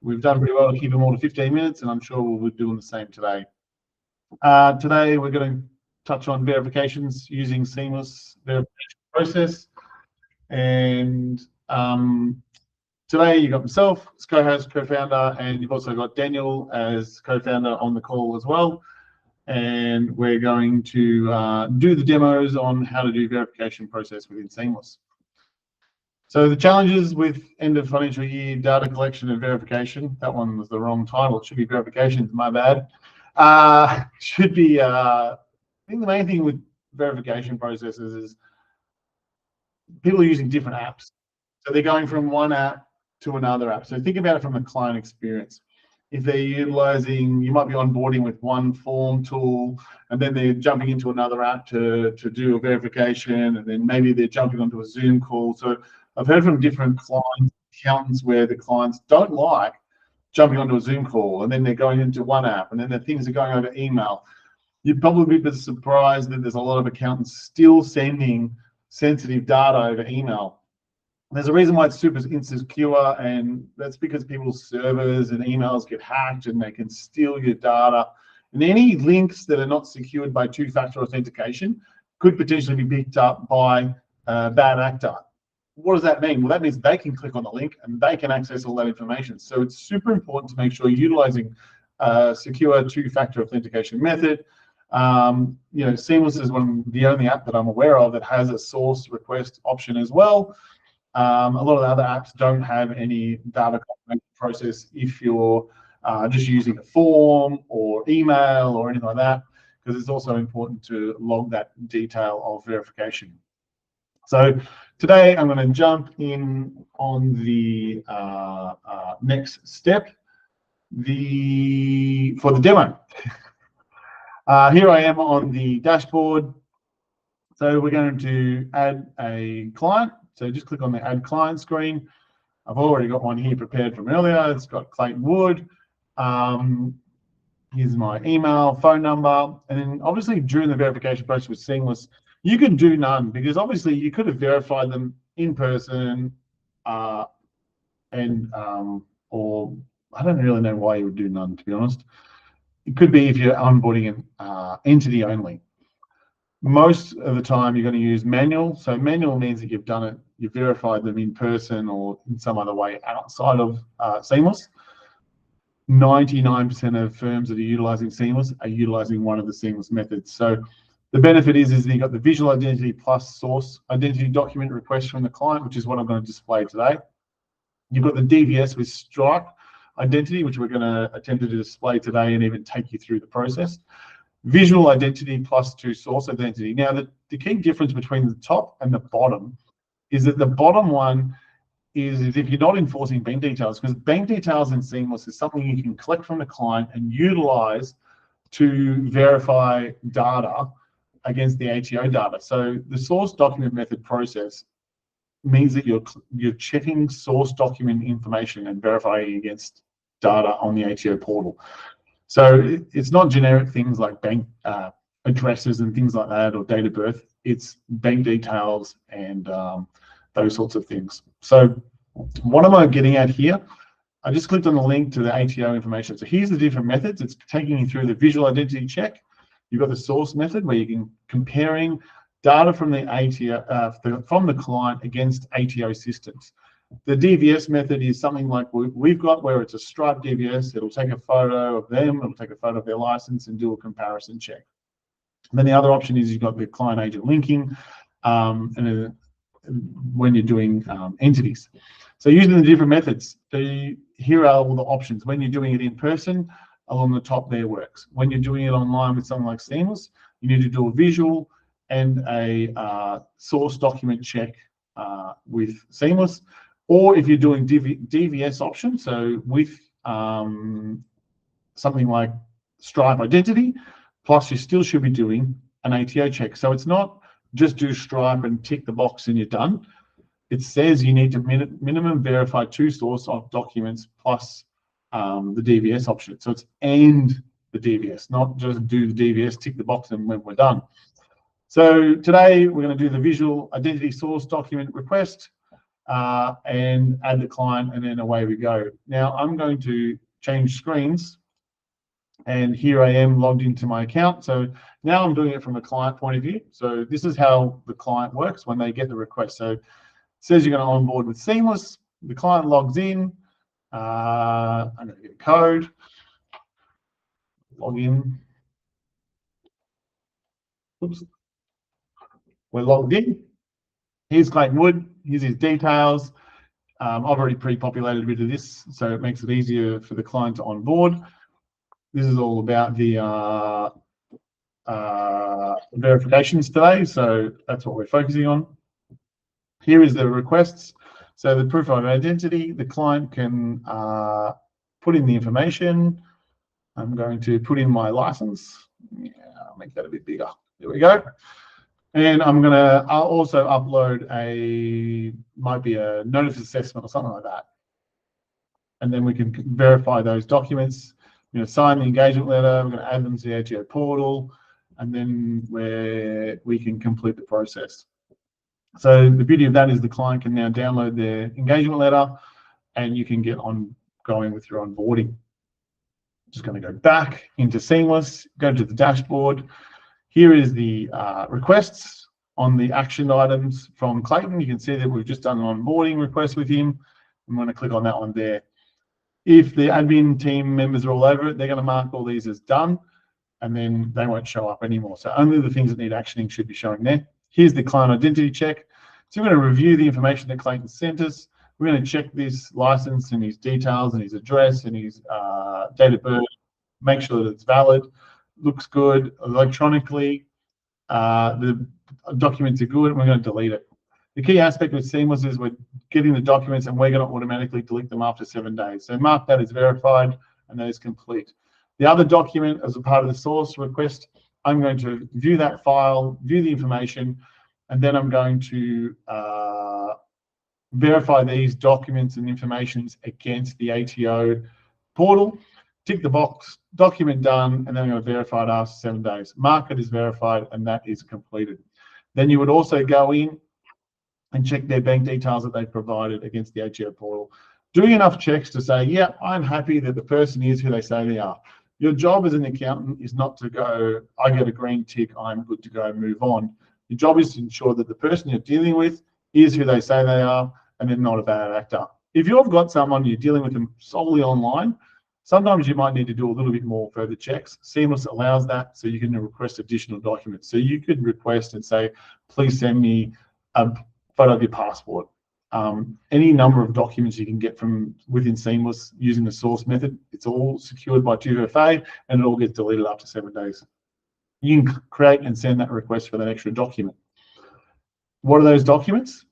We've done pretty well to keep them all to 15 minutes, and I'm sure we'll be doing the same today. Today, we're going to touch on verifications using Seamlss verification process. And today, you've got myself as co-host, co-founder, and you've also got Daniel as co-founder on the call as well. And we're going to do the demos on how to do verification process within Seamlss. So the challenges with end of financial year data collection and verification, that one was the wrong title. It should be verifications, my bad. Should be, I think the main thing with verification processes is people are using different apps. So they're going from one app to another app. So think about it from the client experience. If they're utilizing, you might be onboarding with one form tool, and then they're jumping into another app to do a verification, and then maybe they're jumping onto a Zoom call. So I've heard from different clients, accountants, where the clients don't like jumping onto a Zoom call, and then they're going into one app, and then the things are going over email. You'd probably be surprised that there's a lot of accountants still sending sensitive data over email. There's a reason why it's super insecure, and that's because people's servers and emails get hacked and they can steal your data. And any links that are not secured by two-factor authentication could potentially be picked up by a bad actor. What does that mean? Well, that means they can click on the link and they can access all that information. So it's super important to make sure you're utilizing a secure two-factor authentication method. Seamlss is the only app that I'm aware of that has a source request option as well. A lot of the other apps don't have any data process if you're just using a form or email or anything like that, because it's also important to log that detail of verification. So today I'm going to jump in on the next step for the demo. Here I am on the dashboard. So we're going to add a client. So just click on the add client screen. I've already got one here prepared from earlier. It's got Clayton Wood. Here's my email, phone number. And then obviously during the verification process with Seamlss, you can do none, because obviously you could have verified them in person or I don't really know why you would do none, to be honest. It could be if you're onboarding an entity only. Most of the time you're going to use manual. So manual means that you've done it, you've verified them in person or in some other way outside of Seamlss. 99% of firms that are utilizing Seamlss are utilizing one of the Seamlss methods. So the benefit is that you've got the visual identity plus source identity document request from the client, which is what I'm going to display today. You've got the DVS with Stripe identity, which we're going to attempt to display today and even take you through the process. Visual identity plus two source identity. Now, the key difference between the top and the bottom is that the bottom one is if you're not enforcing bank details, because bank details in Seamlss is something you can collect from the client and utilize to verify data against the ATO data. So the source document method process means that you're checking source document information and verifying against data on the ATO portal. So it's not generic things like bank addresses and things like that, or date of birth. It's bank details and those sorts of things. So what am I getting at here? I just clicked on the link to the ATO information. So here's the different methods. It's taking you through the visual identity check. You've got the source method where you can comparing data from the ATO from the client against ATO systems. The DVS method is something like we've got, where it's a Stripe DVS. It'll take a photo of them, it'll take a photo of their license and do a comparison check. And then the other option is you've got the client agent linking and when you're doing entities. So using the different methods, here are all the options. When you're doing it in person, along the top there works. When you're doing it online with something like Seamlss, you need to do a visual and a source document check with Seamlss. Or if you're doing DVS option, so with something like Stripe identity, plus you still should be doing an ATO check. So it's not just do Stripe and tick the box and you're done. It says you need to minimum verify two source of documents plus the DVS option. So it's and the DVS, not just do the DVS, tick the box, and when we're done. So today we're going to do the visual identity source document request. and add the client, and then away we go. Now I'm going to change screens, and here I am logged into my account. So now I'm doing it from a client point of view. So this is how the client works when they get the request. So it says you're going to onboard with Seamlss. The client logs in. I'm going to get a code. Log in. Oops. We're logged in. Here's Clayton Wood. Here's his details. I've already pre-populated a bit of this, so it makes it easier for the client to onboard. This is all about the verifications today, so that's what we're focusing on. Here is the requests. So the proof of identity, the client can put in the information. I'm going to put in my license. Yeah, I'll make that a bit bigger. There we go. And I'll also upload might be a notice assessment or something like that. And then we can verify those documents. We're going to sign the engagement letter. We're going to add them to the ATO portal, and then we can complete the process. So the beauty of that is the client can now download their engagement letter, and you can get on going with your onboarding. Just going to go back into Seamlss, go to the dashboard. Here is the requests on the action items from Clayton. You can see that we've just done an onboarding request with him. I'm going to click on that one there. If the admin team members are all over it, they're going to mark all these as done, and then they won't show up anymore. So only the things that need actioning should be showing there. Here's the client identity check. So we're going to review the information that Clayton sent us. We're going to check this license and his details and his address and his date of birth, make sure that it's valid, looks good electronically. The documents are good, and we're going to delete it. The key aspect with Seamlss is we're getting the documents, and we're going to automatically delete them after 7 days. So mark that as verified, and that is complete. The other document, as a part of the source request, I'm going to view that file, view the information, and then I'm going to verify these documents and information against the ATO portal. Tick the box, document done, and then I'm going to verify it after 7 days. Mark it as verified, and that is completed. Then you would also go in and check their bank details that they've provided against the ATO portal. Doing enough checks to say, yeah, I'm happy that the person is who they say they are. Your job as an accountant is not to go, I get a green tick, I'm good to go, move on. Your job is to ensure that the person you're dealing with is who they say they are, and they're not a bad actor. If you've got someone, you're dealing with them solely online, sometimes you might need to do a little bit more further checks. Seamlss allows that, so you can request additional documents. So you could request and say, please send me a photo of your passport. Any number of documents you can get from within Seamlss using the source method. It's all secured by 2FA, and it all gets deleted after 7 days. You can create and send that request for that extra document. What are those documents?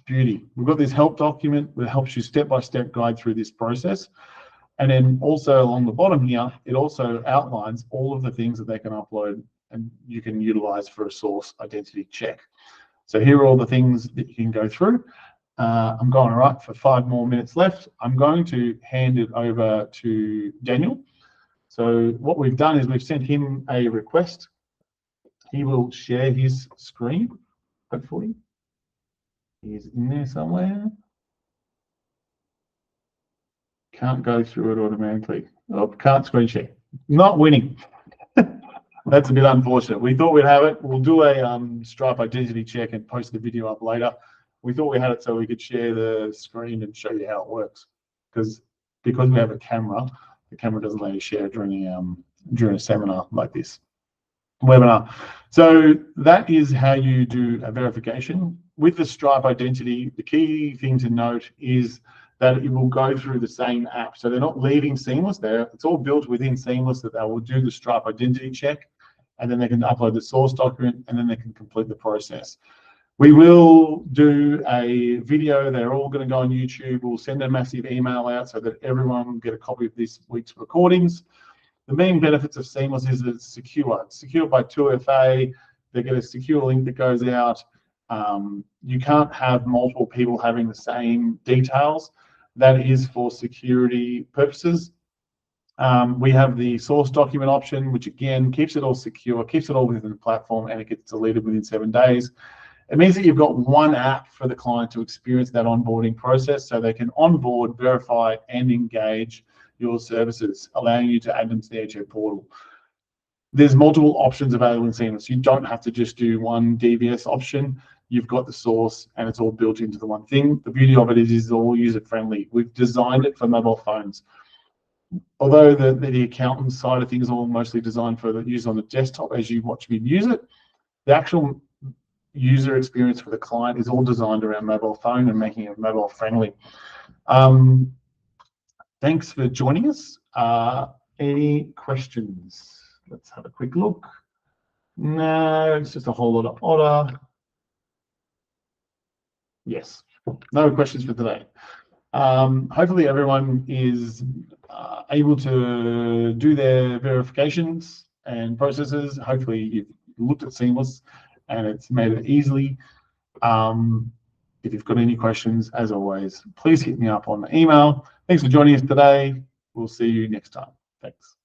Beauty. We've got this help document that helps you step-by-step guide through this process. And then also along the bottom here, it also outlines all of the things that they can upload and you can utilize for a source identity check. So here are all the things that you can go through. I'm going all right for 5 more minutes left. I'm going to hand it over to Daniel. So what we've done is we've sent him a request. He will share his screen, hopefully. He's in there somewhere. Can't go through it automatically. Oh, can't screen share. Not winning. That's a bit unfortunate. We thought we'd have it. We'll do a Stripe identity check and post the video up later. We thought we had it so we could share the screen and show you how it works. Because we have a camera, the camera doesn't let you share during a seminar like this webinar. So that is how you do a verification. With the Stripe identity, the key thing to note is that it will go through the same app. So they're not leaving Seamlss there. It's all built within Seamlss that they will do the Stripe identity check, and then they can upload the source document, and then they can complete the process. We will do a video. They're all going to go on YouTube. We'll send a massive email out so that everyone will get a copy of this week's recordings. The main benefits of Seamlss is that it's secure. It's secured by 2FA. They get a secure link that goes out. You can't have multiple people having the same details. That is for security purposes. We have the source document option, which again keeps it all secure, keeps it all within the platform, and it gets deleted within 7 days. It means that you've got one app for the client to experience that onboarding process, so they can onboard, verify, and engage your services, allowing you to add them to the HA portal. There's multiple options available in Seamlss. You don't have to just do one DVS option. You've got the source and it's all built into the one thing. The beauty of it is it's all user-friendly. We've designed it for mobile phones. Although the accountant side of things is all mostly designed for the use on the desktop as you watch me use it, the actual user experience for the client is all designed around mobile phone and making it mobile friendly. Thanks for joining us. Any questions? Let's have a quick look. No, it's just a whole lot of order. Yes, no questions for today. Hopefully everyone is able to do their verifications and processes. Hopefully you've looked at Seamlss and it's made it easily. If you've got any questions, as always, please hit me up on the email. Thanks for joining us today. We'll see you next time. Thanks.